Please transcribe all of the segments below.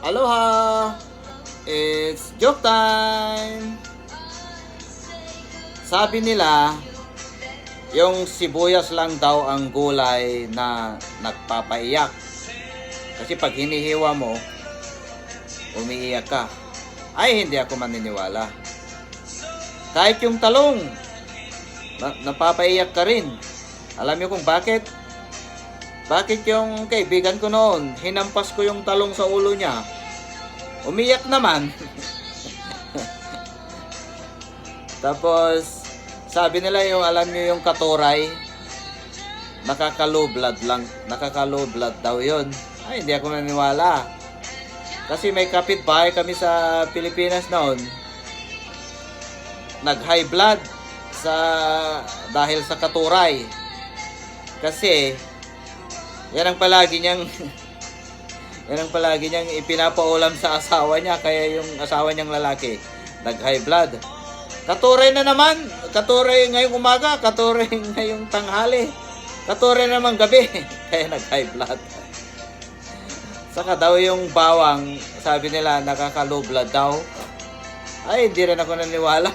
Aloha! It's joke time! Sabi nila, yung sibuyas lang daw ang gulay na nagpapaiyak. Kasi pag hinihiwa mo, umiiyak ka. Ay, hindi ako maniniwala. Kahit yung talong, napapaiyak ka rin. Alam niyo kung bakit? Bakit yung kaibigan ko noon, hinampas ko yung talong sa ulo niya. Umiyak naman. Tapos, sabi nila yung, alam niyo yung katuray, nakaka-low blood lang, nakaka-low blood daw yun. Ay, hindi ako naniniwala. Kasi may kapitbahay kami sa Pilipinas noon. Nag-high blood dahil sa katuray. Kasi yan ang palagi niyang ipinapaulam sa asawa niya, kaya yung asawa niyang lalaki nag-high blood. Katuray na naman, katuray ngayong umaga, katuray ngayong tanghali, katuray naman gabi, kaya nag-high blood. Saka daw yung bawang, sabi nila nakaka-low blood daw. Ay, hindi rin ako naniwala.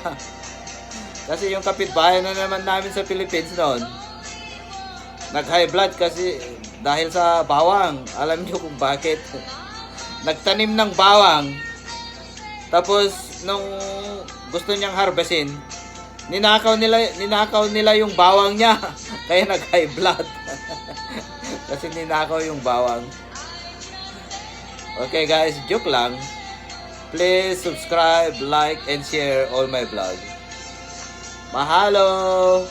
Kasi yung kapitbahay na naman namin sa Philippines noon, nag-high blood kasi dahil sa bawang. Alam niyo kung bakit? Nagtanim ng bawang. Tapos nung gusto niyang harvestin, ninakaw nila yung bawang niya. Kaya nag-high blood. Kasi ninakaw yung bawang. Okay guys, joke lang. Please subscribe, like, and share all my vlog. Mahalo!